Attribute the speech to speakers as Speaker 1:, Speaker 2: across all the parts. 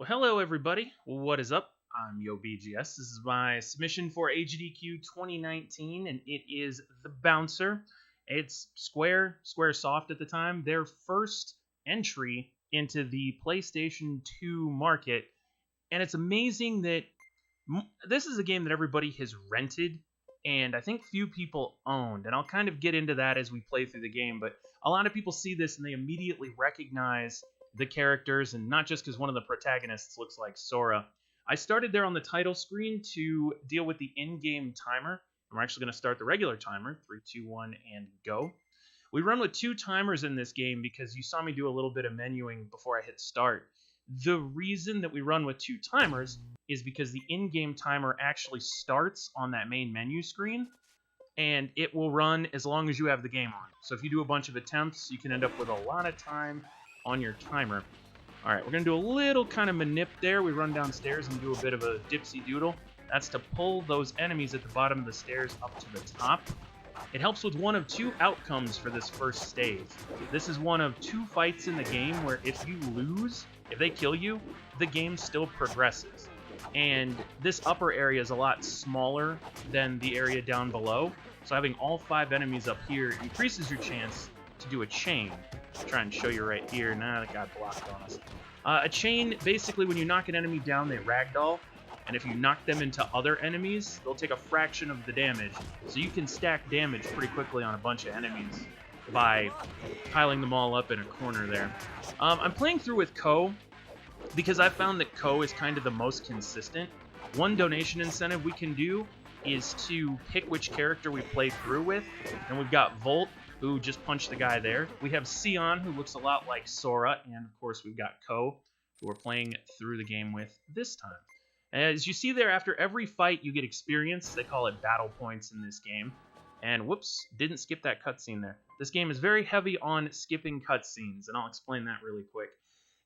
Speaker 1: Well, hello everybody. What is up? I'm YoBGS. This is my submission for AGDQ 2019, and it is The Bouncer. It's Squaresoft at the time, their first entry into the PlayStation 2 market, and it's amazing that this is a game that everybody has rented, and I think few people owned, and I'll kind of get into that as we play through the game, but a lot of people see this and they immediately recognize the characters, and not just because one of the protagonists looks like Sora. I started there on the title screen to deal with the in-game timer, and we're actually going to start the regular timer, 3, 2, 1, and go. We run with 2 timers in this game because you saw me do a little bit of menuing before I hit start. The reason that we run with 2 timers is because the in-game timer actually starts on that main menu screen, and it will run as long as you have the game on. So if you do a bunch of attempts, you can end up with a lot of time on your timer. Alright, we're going to do a little kind of manip there. We run downstairs and do a bit of a dipsy doodle. That's to pull those enemies at the bottom of the stairs up to the top. It helps with one of 2 outcomes for this first stage. This is one of 2 fights in the game where if you lose, if they kill you, the game still progresses. And this upper area is a lot smaller than the area down below, so having all 5 enemies up here increases your chance to do a chain. I'll try and show you right here. Nah, that got blocked on us. A chain, basically when you knock an enemy down, they ragdoll, and if you knock them into other enemies, they'll take a fraction of the damage, so you can stack damage pretty quickly on a bunch of enemies by piling them all up in a corner there. I'm playing through with Kou, because I found that Kou is kind of the most consistent. One donation incentive we can do is to pick which character we play through with, and we've got Volt, who just punched the guy there. We have Sion, who looks a lot like Sora, and of course we've got Kou, who we're playing through the game with this time. As you see there, after every fight you get experience. They call it battle points in this game. And whoops, didn't skip that cutscene there. This game is very heavy on skipping cutscenes, and I'll explain that really quick.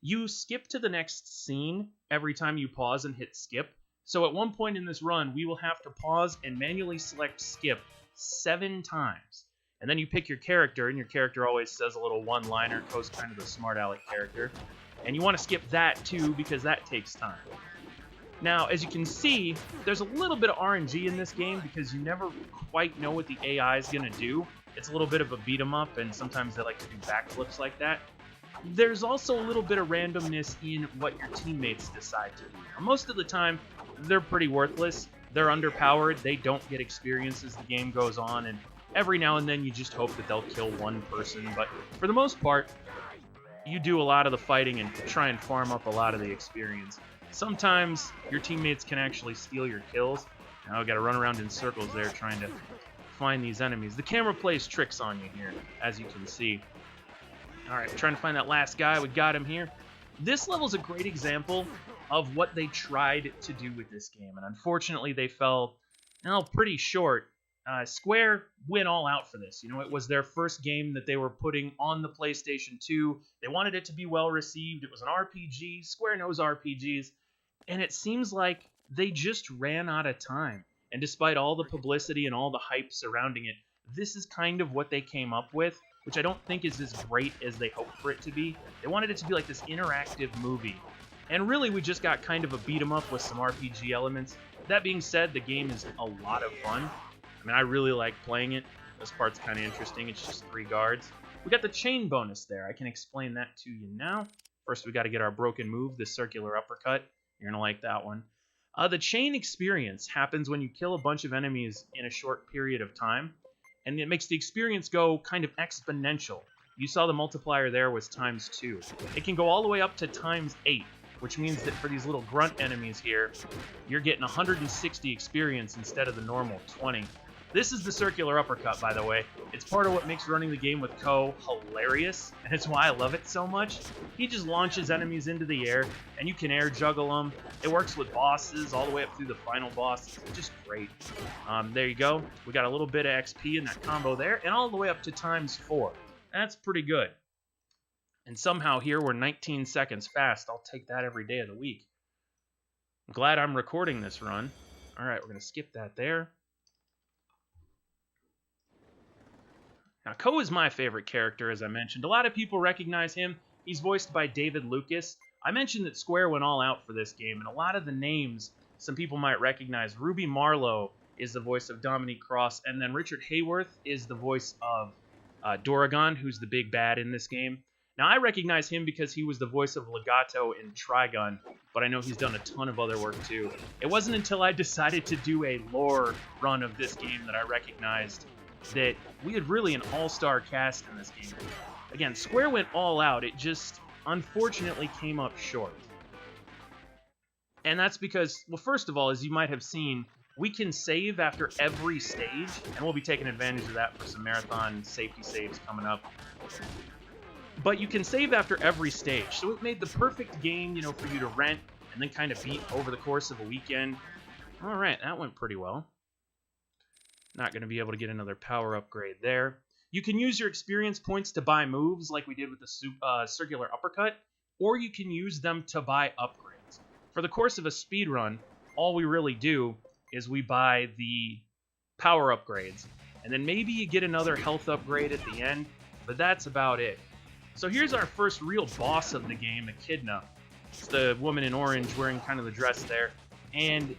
Speaker 1: You skip to the next scene every time you pause and hit skip. So at one point in this run, we will have to pause and manually select skip 7 times. And then you pick your character, and your character always says a little one-liner. Kou's kind of the smart aleck character. And you want to skip that too, because that takes time. Now, as you can see, there's a little bit of RNG in this game because you never quite know what the AI is going to do. It's a little bit of a beat-em-up, and sometimes they like to do backflips like that. There's also a little bit of randomness in what your teammates decide to do. Now, most of the time, they're pretty worthless. They're underpowered. They don't get experience as the game goes on, and every now and then you just hope that they'll kill one person. But for the most part, you do a lot of the fighting and try and farm up a lot of the experience. Sometimes your teammates can actually steal your kills. Now I've got to run around in circles there trying to find these enemies. The camera plays tricks on you here, as you can see. Alright, trying to find that last guy. We got him here. This level's a great example of what they tried to do with this game, and unfortunately they fell pretty short. Square went all out for this. You know, it was their first game that they were putting on the PlayStation 2. They wanted it to be well received. It was an RPG. Square knows RPGs. And it seems like they just ran out of time. And despite all the publicity and all the hype surrounding it, this is kind of what they came up with, which I don't think is as great as they hoped for it to be. They wanted it to be like this interactive movie. And really, we just got kind of a beat-em-up with some RPG elements. That being said, the game is a lot of fun. I mean, I really like playing it. This part's kind of interesting. It's just 3 guards. We got the chain bonus there. I can explain that to you now. First, we got to get our broken move, the circular uppercut. You're going to like that one. The chain experience happens when you kill a bunch of enemies in a short period of time, and it makes the experience go kind of exponential. You saw the multiplier there was ×2. It can go all the way up to ×8, which means that for these little grunt enemies here, you're getting 160 experience instead of the normal 20. This is the circular uppercut, by the way. It's part of what makes running the game with Kou hilarious, and it's why I love it so much. He just launches enemies into the air, and you can air juggle them. It works with bosses all the way up through the final boss. It's just great. There you go. We got a little bit of XP in that combo there, and all the way up to ×4. That's pretty good. And somehow here we're 19 seconds fast. I'll take that every day of the week. I'm glad I'm recording this run. All right, we're going to skip that there. Now, Kou is my favorite character, as I mentioned. A lot of people recognize him. He's voiced by David Lucas. I mentioned that Square went all out for this game, and a lot of the names some people might recognize. Ruby Marlowe is the voice of Dominique Cross, and then Richard Hayworth is the voice of Doragon, who's the big bad in this game. Now, I recognize him because he was the voice of Legato in Trigun, but I know he's done a ton of other work too. It wasn't until I decided to do a lore run of this game that I recognized that we had really an all-star cast in this game. Again, Square went all out. It just unfortunately came up short. And that's because, well, first of all, as you might have seen, we can save after every stage, and we'll be taking advantage of that for some marathon safety saves coming up. But you can save after every stage, so it made the perfect game, for you to rent and then kind of beat over the course of a weekend. All right, that went pretty well. Not going to be able to get another power upgrade there. You can use your experience points to buy moves like we did with the circular uppercut, or you can use them to buy upgrades. For the course of a speed run, all we really do is we buy the power upgrades, and then maybe you get another health upgrade at the end, but that's about it. So here's our first real boss of the game, Echidna. It's the woman in orange wearing kind of the dress there, and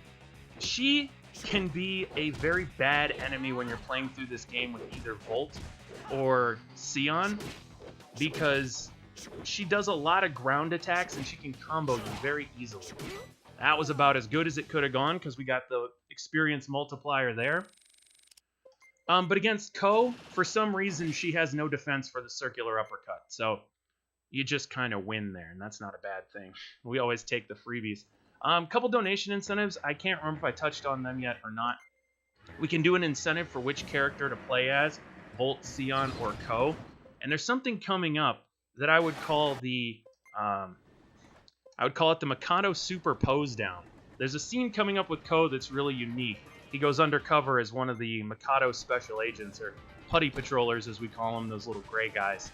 Speaker 1: she can be a very bad enemy when you're playing through this game with either Volt or Sion, because she does a lot of ground attacks and she can combo you very easily. That was about as good as it could have gone because we got the experience multiplier there. But against Kou, for some reason, she has no defense for the circular uppercut. So you just kind of win there, and that's not a bad thing. We always take the freebies. Couple donation incentives. I can't remember if I touched on them yet or not. We can do an incentive for which character to play as, Volt, Sion, or Kou. And there's something coming up that I would call the Mikado Super Pose Down. There's a scene coming up with Kou that's really unique. He goes undercover as one of the Mikado special agents, or putty patrollers as we call them, those little gray guys.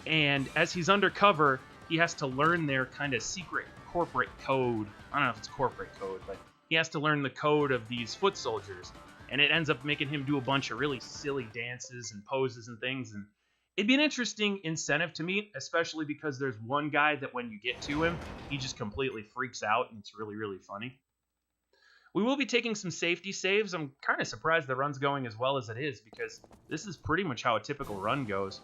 Speaker 1: And as he's undercover, he has to learn their kind of secret corporate code. I don't know if it's corporate code, but he has to learn the code of these foot soldiers. And it ends up making him do a bunch of really silly dances and poses and things. And it'd be an interesting incentive to meet, especially because there's one guy that when you get to him, he just completely freaks out, and it's really, really funny. We will be taking some safety saves. I'm kind of surprised the run's going as well as it is, because this is pretty much how a typical run goes.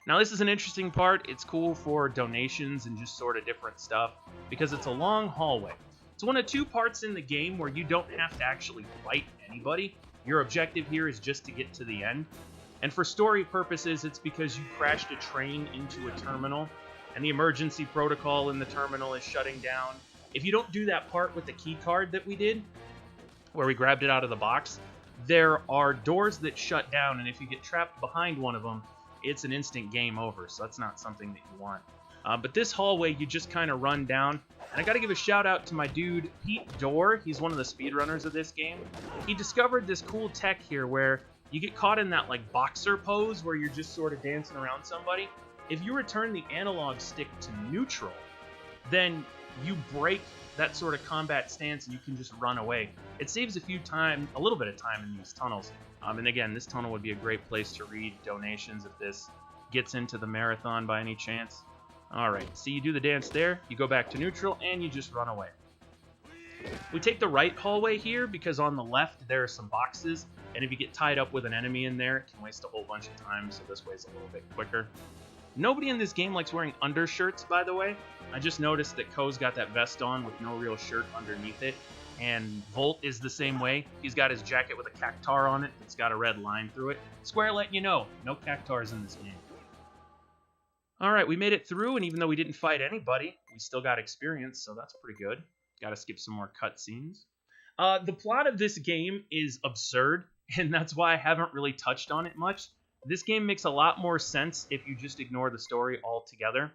Speaker 1: Now, this is an interesting part. It's cool for donations and just sort of different stuff, because it's a long hallway. It's one of two parts in the game where you don't have to actually fight anybody. Your objective here is just to get to the end. And for story purposes, it's because you crashed a train into a terminal, and the emergency protocol in the terminal is shutting down. If you don't do that part with the key card that we did, where we grabbed it out of the box, there are doors that shut down, and if you get trapped behind one of them, it's an instant game over, so that's not something that you want. But this hallway, you just kind of run down. And I got to give a shout out to my dude, Pete Dorr. He's one of the speedrunners of this game. He discovered this cool tech here where you get caught in that like boxer pose where you're just sort of dancing around somebody. If you return the analog stick to neutral, then you break that sort of combat stance and you can just run away. It saves a little bit of time in these tunnels. And again, this tunnel would be a great place to read donations if this gets into the marathon by any chance. All right, so you do the dance there, you go back to neutral, and you just run away. We take the right hallway here because on the left there are some boxes, and if you get tied up with an enemy in there, it can waste a whole bunch of time, so this way's a little bit quicker. Nobody in this game likes wearing undershirts, by the way. I just noticed that Kou's got that vest on with no real shirt underneath it, and Volt is the same way. He's got his jacket with a cactar on it. It's got a red line through it. Square letting you know, no cactars in this game. All right, we made it through, and even though we didn't fight anybody, we still got experience, so that's pretty good. Got to skip some more cutscenes. The plot of this game is absurd, and that's why I haven't really touched on it much. This game makes a lot more sense if you just ignore the story altogether.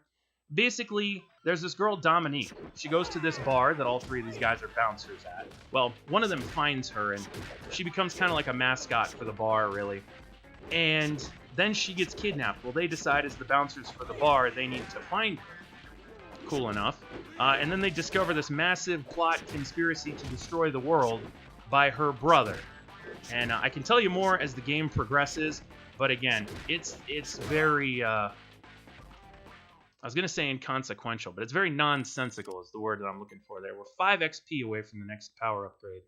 Speaker 1: Basically, there's this girl, Dominique. She goes to this bar that all three of these guys are bouncers at. Well, one of them finds her, and she becomes kind of like a mascot for the bar, really. And then she gets kidnapped. Well, they decide as the bouncers for the bar, they need to find her. Cool enough. And then they discover this massive plot conspiracy to destroy the world by her brother. And I can tell you more as the game progresses, but again, it's very I was going to say inconsequential, but it's very nonsensical is the word that I'm looking for there. We're 5 XP away from the next power upgrade.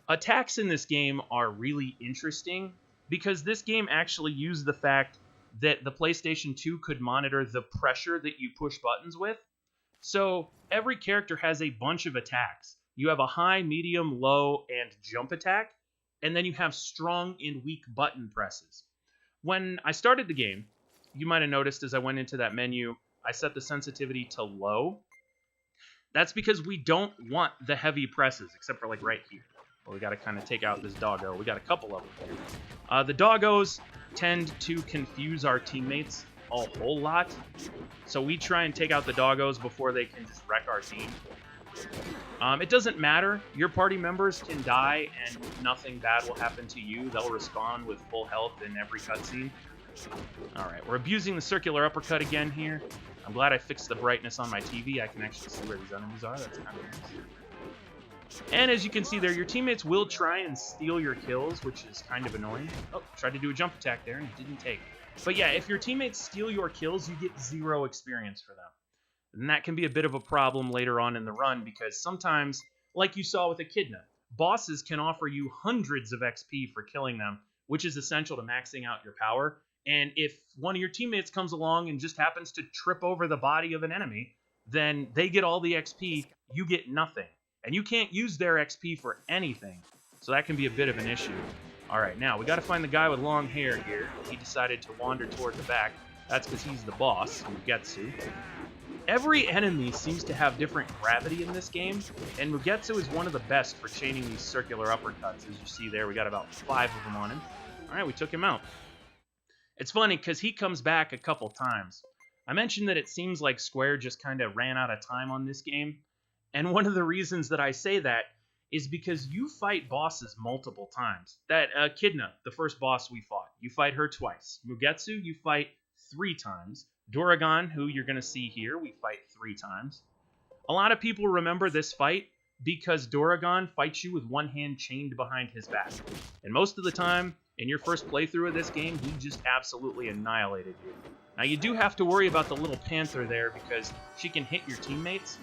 Speaker 1: Attacks in this game are really interesting because this game actually used the fact that the PlayStation 2 could monitor the pressure that you push buttons with. So every character has a bunch of attacks. You have a high, medium, low, and jump attack, and then you have strong and weak button presses. When I started the game, you might have noticed as I went into that menu, I set the sensitivity to low. That's because we don't want the heavy presses, except for like right here. Well, we got to kind of take out this doggo. We got a couple of them here. The doggos tend to confuse our teammates a whole lot, so we try and take out the doggos before they can just wreck our team. It doesn't matter. Your party members can die and nothing bad will happen to you. They'll respawn with full health in every cutscene. Alright, we're abusing the circular uppercut again here. I'm glad I fixed the brightness on my TV. I can actually see where these enemies are. That's kind of nice. And as you can see there, your teammates will try and steal your kills, which is kind of annoying. Oh, tried to do a jump attack there and it didn't take. But yeah, if your teammates steal your kills, you get 0 experience for them. And that can be a bit of a problem later on in the run because sometimes, like you saw with Echidna, bosses can offer you hundreds of XP for killing them, which is essential to maxing out your power. And if one of your teammates comes along and just happens to trip over the body of an enemy, then they get all the XP, you get nothing. And you can't use their XP for anything, so that can be a bit of an issue. Alright, now, we gotta find the guy with long hair here. He decided to wander toward the back. That's because he's the boss, Mugetsu. Every enemy seems to have different gravity in this game, and Mugetsu is one of the best for chaining these circular uppercuts. As you see there, we got about 5 of them on him. Alright, we took him out. It's funny, because he comes back a couple times. I mentioned that it seems like Square just kind of ran out of time on this game. And one of the reasons that I say that is because you fight bosses multiple times. That Echidna, the first boss we fought, you fight her twice. Mugetsu, you fight 3 times. Duragon, who you're going to see here, we fight 3 times. A lot of people remember this fight because Duragon fights you with one hand chained behind his back. And most of the time, in your first playthrough of this game, he just absolutely annihilated you. Now, you do have to worry about the little panther there because she can hit your teammates.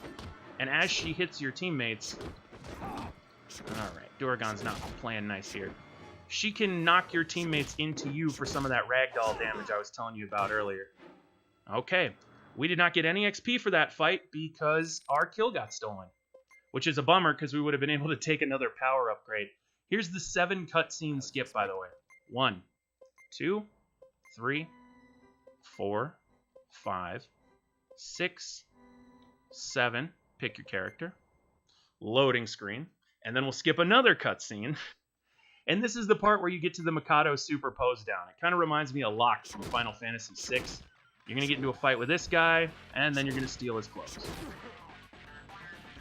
Speaker 1: And as she hits your teammates... Alright, Duragon's not playing nice here. She can knock your teammates into you for some of that ragdoll damage I was telling you about earlier. Okay, we did not get any XP for that fight because our kill got stolen. Which is a bummer because we would have been able to take another power upgrade. Here's the 7 cutscene skip, by the way. 1, 2, 3, 4, 5, 6, 7... Pick your character, loading screen, and then we'll skip another cutscene. And this is the part where you get to the Mikado super pose down. It kind of reminds me of Locke from Final Fantasy VI. You're going to get into a fight with this guy, and then you're going to steal his clothes.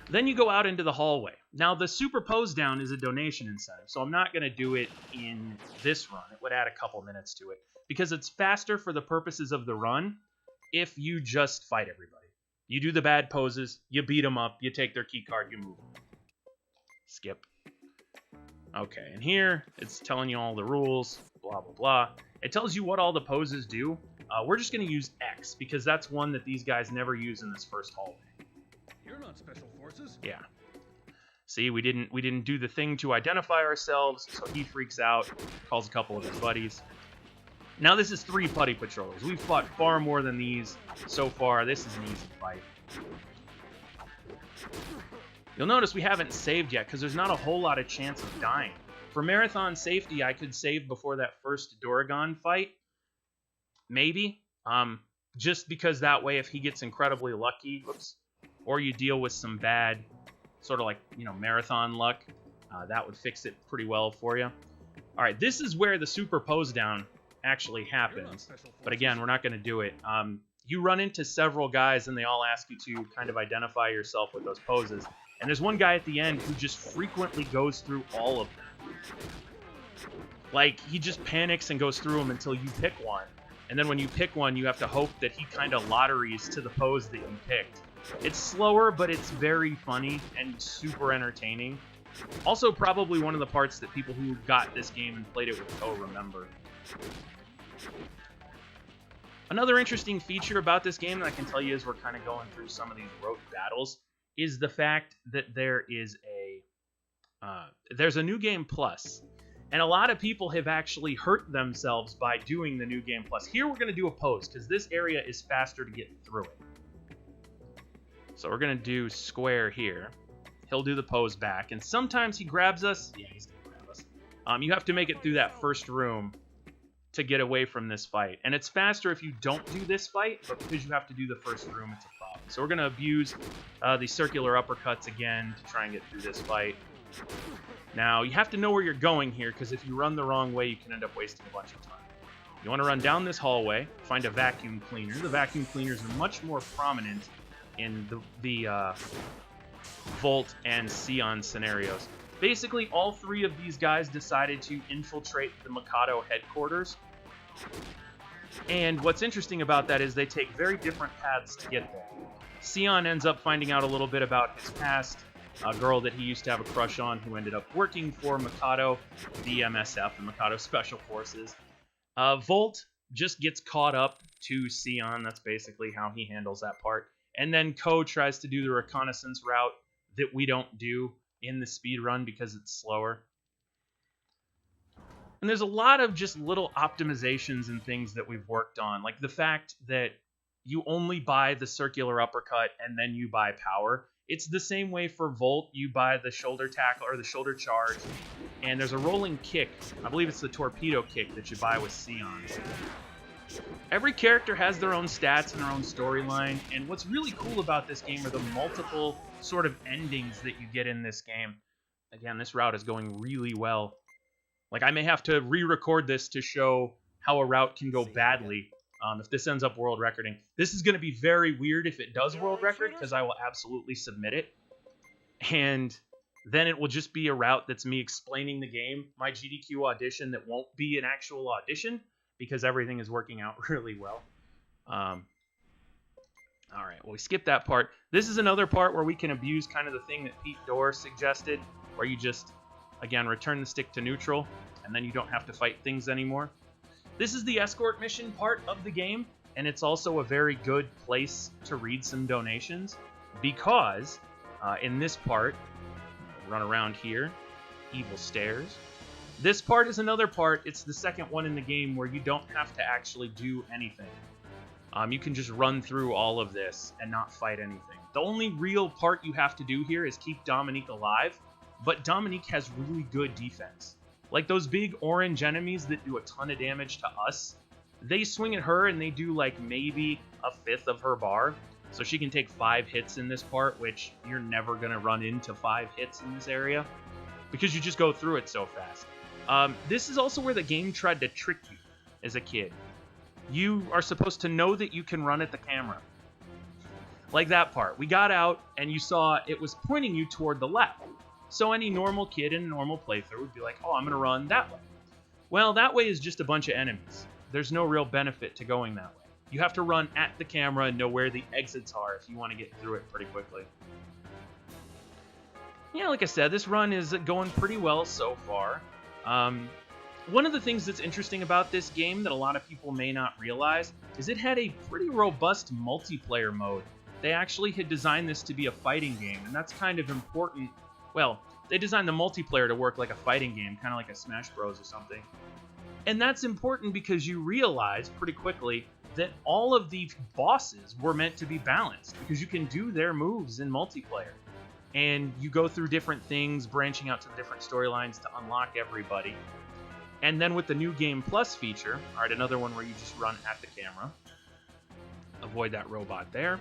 Speaker 1: Then you go out into the hallway. Now, the super pose down is a donation incentive, so I'm not going to do it in this run. It would add a couple minutes to it, because it's faster for the purposes of the run if you just fight everybody. You do the bad poses, you beat them up, you take their key card, you move them. Skip. Okay, and here, it's telling you all the rules, blah, blah, blah. It tells you what all the poses do. We're just going to use X, because that's one that these guys never use in this first hallway.
Speaker 2: You're not special forces.
Speaker 1: Yeah. See, we didn't do the thing to identify ourselves, so he freaks out, calls a couple of his buddies. Now this is 3 putty patrollers. We've fought far more than these so far. This is an easy fight. You'll notice we haven't saved yet because there's not a whole lot of chance of dying. For marathon safety, I could save before that first Duragon fight. Maybe. Just because that way if he gets incredibly lucky, whoops, or you deal with some bad, sort of like, marathon luck, that would fix it pretty well for you. All right, this is where the super pose down actually happens, but again, we're not going to do it. You run into several guys and they all ask you to kind of identify yourself with those poses, and there's one guy at the end who just frequently goes through all of them. Like, he just panics and goes through them until you pick one, and then when you pick one, you have to hope that he kind of lotteries to the pose that you picked. It's slower, but it's very funny and super entertaining. Also, probably one of the parts that people who got this game and played it with Kou remember. Another interesting feature about this game that I can tell you as we're kind of going through some of these road battles is the fact that there is there's a New Game Plus. And a lot of people have actually hurt themselves by doing the New Game Plus. Here we're going to do a pose, because this area is faster to get through it. So we're going to do square here. He'll do the pose back, and sometimes he grabs us. Yeah, he's going to grab us. You have to make it through that first room to get away from this fight. And it's faster if you don't do this fight, but because you have to do the first room, it's a problem. So we're going to abuse the circular uppercuts again to try and get through this fight. Now, you have to know where you're going here, because if you run the wrong way, you can end up wasting a bunch of time. You want to run down this hallway, find a vacuum cleaner. The vacuum cleaners are much more prominent in the Volt and Sion scenarios. Basically, all three of these guys decided to infiltrate the Mikado headquarters. And what's interesting about that is they take very different paths to get there. Sion ends up finding out a little bit about his past, a girl that he used to have a crush on who ended up working for Mikado, the MSF, the Mikado Special Forces. Volt just gets caught up to Sion. That's basically how he handles that part. And then Kou tries to do the reconnaissance route that we don't do in the speed run because it's slower. And there's a lot of just little optimizations and things that we've worked on, like the fact that you only buy the circular uppercut and then you buy power. It's the same way for Volt. You buy the shoulder tackle or the shoulder charge, and there's a rolling kick. I believe it's the torpedo kick that you buy with Sion. Every character has their own stats and their own storyline, and what's really cool about this game are the multiple sort of endings that you get in this game. Again, this route is going really well. Like, I may have to re-record this to show how a route can go badly. If this ends up world recording. This is going to be very weird if it does world record, because I will absolutely submit it. And then it will just be a route that's me explaining the game, my GDQ audition that won't be an actual audition, because everything is working out really well. All right, well, we skipped that part. This is another part where we can abuse kind of the thing that Pete Dorr suggested, where you just, again, return the stick to neutral, and then you don't have to fight things anymore. This is the escort mission part of the game, and it's also a very good place to read some donations, because in this part, run around here, evil stairs. This part is another part. It's the second one in the game where you don't have to actually do anything. You can just run through all of this and not fight anything. The only real part you have to do here is keep Dominique alive, but Dominique has really good defense. Like those big orange enemies that do a ton of damage to us, they swing at her and they do like maybe a fifth of her bar. So she can take 5 hits in this part, which you're never going to run into 5 hits in this area because you just go through it so fast. This is also where the game tried to trick you as a kid. You are supposed to know that you can run at the camera. Like that part. We got out and you saw it was pointing you toward the left. So any normal kid in a normal playthrough would be like, oh, I'm going to run that way. Well, that way is just a bunch of enemies. There's no real benefit to going that way. You have to run at the camera and know where the exits are if you want to get through it pretty quickly. Yeah, like I said, this run is going pretty well so far. One of the things that's interesting about this game that a lot of people may not realize is it had a pretty robust multiplayer mode. They actually had designed this to be a fighting game, and that's kind of important. Well, they designed the multiplayer to work like a fighting game, kind of like a Smash Bros. Or something. And that's important because you realize pretty quickly that all of the bosses were meant to be balanced, because you can do their moves in multiplayer. And you go through different things, branching out to the different storylines to unlock everybody. And then with the New Game Plus feature, all right, another one where you just run at the camera. Avoid that robot there.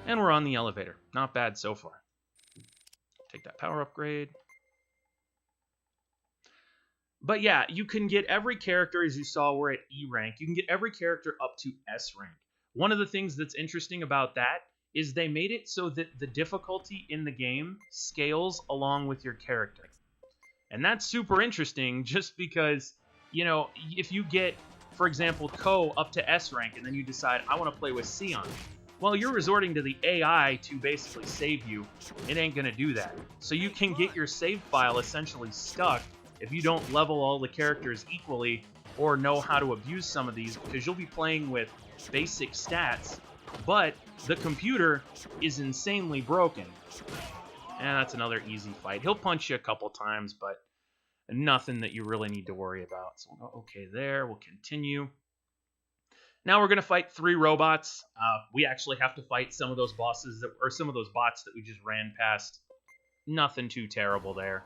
Speaker 1: And we're on the elevator. Not bad so far. Take that power upgrade. But yeah, you can get every character, as you saw, we're at E rank. You can get every character up to S rank. One of the things that's interesting about that is they made it so that the difficulty in the game scales along with your character. And that's super interesting just because, you know, if you get, for example, Kou up to S rank and then you decide, I want to play with Sion, well, you're resorting to the AI to basically save you. It ain't going to do that. So you can get your save file essentially stuck if you don't level all the characters equally or know how to abuse some of these, because you'll be playing with basic stats, but the computer is insanely broken. And that's another easy fight. He'll punch you a couple times, but nothing that you really need to worry about. So we'll go okay there. We'll continue. Now we're going to fight 3 robots. We actually have to fight some of those bosses, or some of those bots that we just ran past. Nothing too terrible there.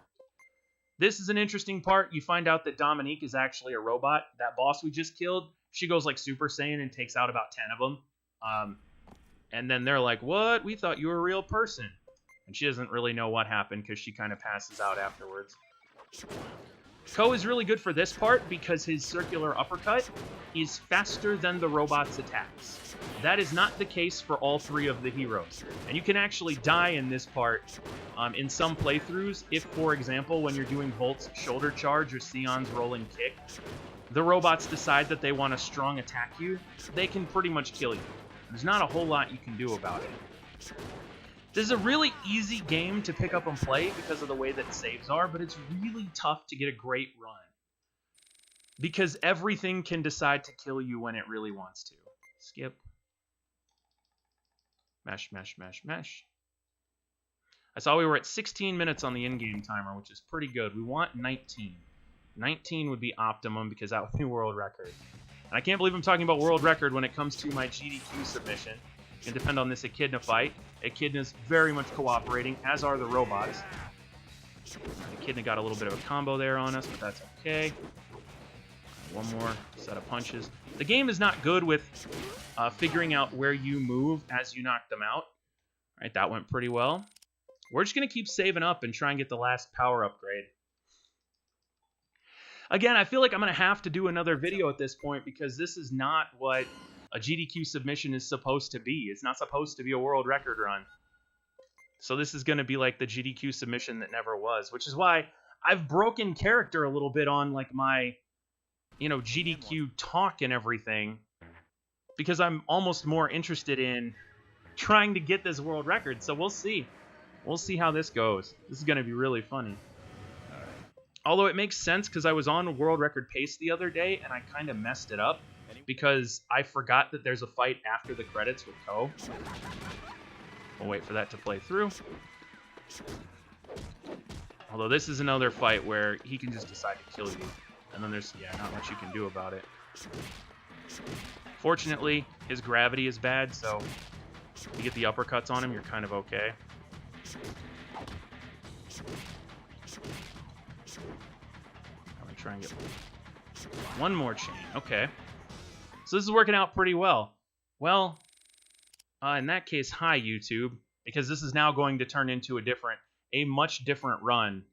Speaker 1: This is an interesting part. You find out that Dominique is actually a robot. That boss we just killed, she goes like Super Saiyan and takes out about 10 of them. And then they're like, what? We thought you were a real person. And she doesn't really know what happened because she kind of passes out afterwards. Kou is really good for this part because his circular uppercut is faster than the robot's attacks. That is not the case for all 3 of the heroes. And you can actually die in this part in some playthroughs if, for example, when you're doing Volt's shoulder charge or Sion's rolling kick, the robots decide that they want to strong attack you, they can pretty much kill you. There's not a whole lot you can do about it. This is a really easy game to pick up and play because of the way that saves are, but it's really tough to get a great run. Because everything can decide to kill you when it really wants to. Skip. Mesh, mesh, mesh, mesh. I saw we were at 16 minutes on the in-game timer, which is pretty good. We want 19. 19 would be optimum because that would be world record. And I can't believe I'm talking about world record when it comes to my GDQ submission. It's going to depend on this Echidna fight. Echidna's very much cooperating, as are the robots. Echidna got a little bit of a combo there on us, but that's okay. One more set of punches. The game is not good with figuring out where you move as you knock them out. All right, that went pretty well. We're just going to keep saving up and try and get the last power upgrade. Again, I feel like I'm going to have to do another video at this point because this is not what a GDQ submission is supposed to be. It's not supposed to be a world record run. So this is going to be like the GDQ submission that never was, which is why I've broken character a little bit on like my, GDQ talk and everything, because I'm almost more interested in trying to get this world record. So we'll see. We'll see how this goes. This is going to be really funny. Although it makes sense because I was on world record pace the other day and I kind of messed it up because I forgot that there's a fight after the credits with Kou. We'll wait for that to play through. Although this is another fight where he can just decide to kill you. And then there's, not much you can do about it. Fortunately, his gravity is bad, so if you get the uppercuts on him, you're kind of okay. I'm gonna try and get one more chain. Okay. So this is working out pretty well. Well, in that case, hi YouTube, because this is now going to turn into a much different run.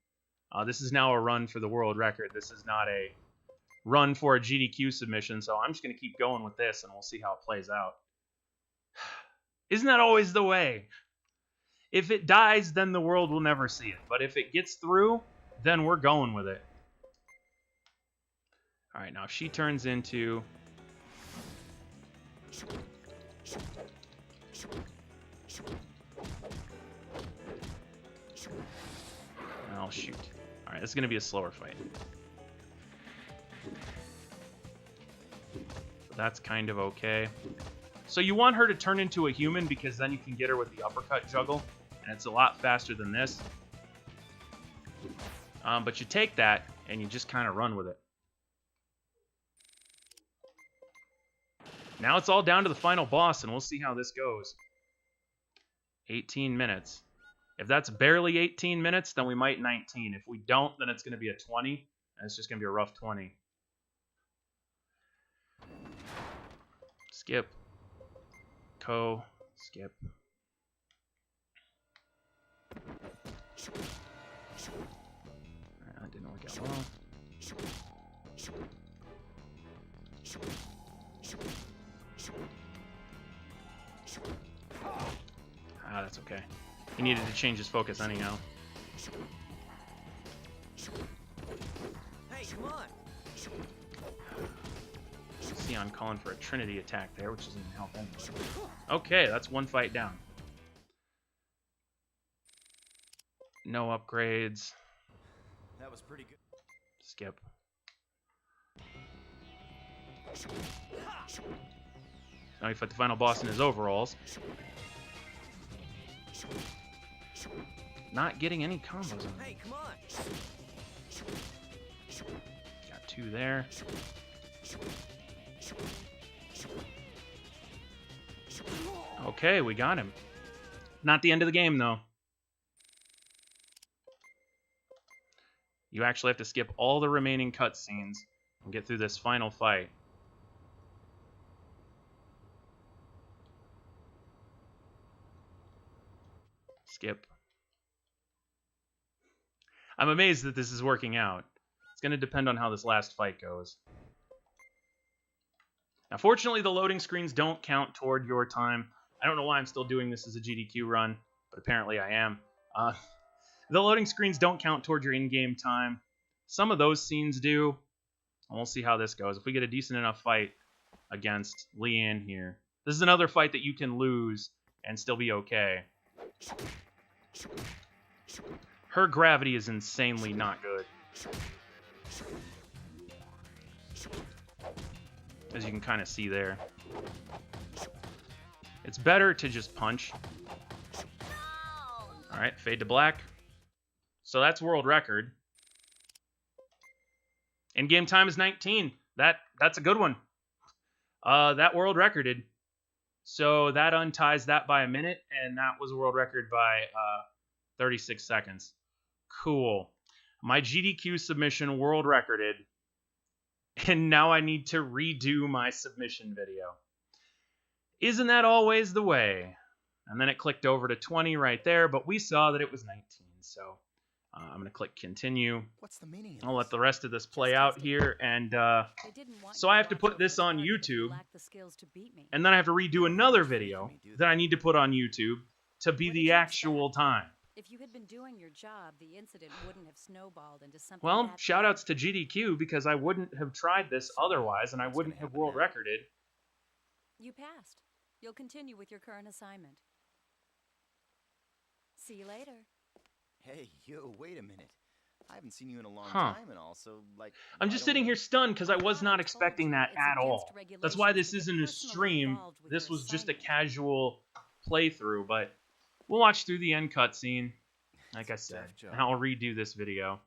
Speaker 1: This is now a run for the world record. This is not a run for a GDQ submission, so I'm just going to keep going with this, and we'll see how it plays out. Isn't that always the way? If it dies, then the world will never see it. But if it gets through, then we're going with it. All right, now if she turns into... Oh, shoot. All right, this is going to be a slower fight. So that's kind of okay. So you want her to turn into a human because then you can get her with the uppercut juggle, and it's a lot faster than this. But you take that, and you just kind of run with it. Now it's all down to the final boss, and we'll see how this goes. 18 minutes. If that's barely 18 minutes, then we might 19. If we don't, then it's going to be a 20, and it's just going to be a rough 20. Skip. Kou. Skip. That didn't work out well. Ah, that's okay. He needed to change his focus anyhow.
Speaker 3: Hey, come on.
Speaker 1: Sion calling for a Trinity attack there, which doesn't even help anybody. Okay, that's one fight down. No upgrades.
Speaker 3: That was pretty good.
Speaker 1: Skip. Now we fight the final boss in his overalls. Not getting any combos on.
Speaker 3: Hey, come on.
Speaker 1: Got 2 there. Okay, we got him. Not the end of the game, though. You actually have to skip all the remaining cutscenes and get through this final fight. Skip. I'm amazed that this is working out. It's going to depend on how this last fight goes. Now, fortunately, the loading screens don't count toward your time. I don't know why I'm still doing this as a GDQ run, but apparently I am. The loading screens don't count toward your in-game time. Some of those scenes do. And we'll see how this goes. If we get a decent enough fight against Leanne here. This is another fight that you can lose and still be okay. Her gravity is insanely not good. As you can kind of see there. It's better to just punch. Alright, fade to black. So that's world record. In-game time is 19. That's a good one. That world recorded. So that unties that by a minute, and that was a world record by 36 seconds. Cool. My GDQ submission world recorded, and now I need to redo my submission video. Isn't that always the way? And then it clicked over to 20 right there, but we saw that it was 19, so I'm going to click continue.
Speaker 3: What's the meaning of
Speaker 1: I'll let the rest of this play out here, and so I have to put this on YouTube, and then I have to redo another video that I need to put on YouTube to be the actual time.
Speaker 4: If you had been doing your job, the incident wouldn't have snowballed into something.
Speaker 1: Well, shoutouts to GDQ, because I wouldn't have tried this otherwise, and I wouldn't have world recorded.
Speaker 4: You passed. You'll continue with your current assignment. See you later.
Speaker 3: Hey, yo, wait a minute. I haven't seen you in a long
Speaker 1: Huh.
Speaker 3: time, and also, like...
Speaker 1: I'm just sitting here stunned because I was not expecting that at all. That's why this isn't a stream. This was just a casual playthrough, but we'll watch through the end cutscene, like I said, and I'll redo this video.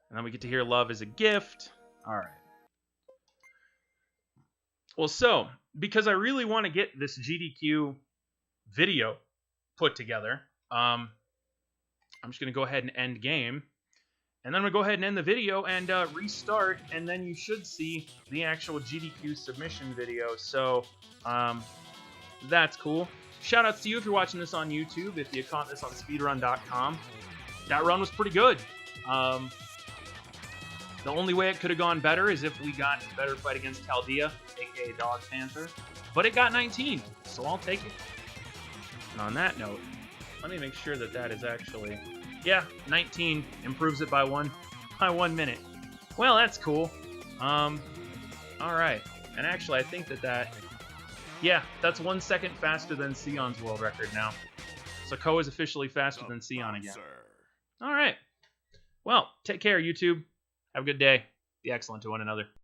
Speaker 1: And then we get to hear Love is a Gift. Alright. Well, so, because I really want to get this GDQ video put together, I'm just going to go ahead and end game. And then I'm going to go ahead and end the video and restart, and then you should see the actual GDQ submission video. So, that's cool. Shoutouts to you if you're watching this on YouTube, if you caught this on speedrun.com. That run was pretty good. The only way it could have gone better is if we got a better fight against Kaldea, aka Dog Panther. But it got 19, so I'll take it. And on that note, let me make sure that that is actually... Yeah, 19 improves it by one minute. Well, that's cool. Alright. And actually, I think that... Yeah, that's 1 second faster than Sion's world record now. So Kou is officially faster than Sion again. Alright. Well, take care, YouTube. Have a good day. Be excellent to one another.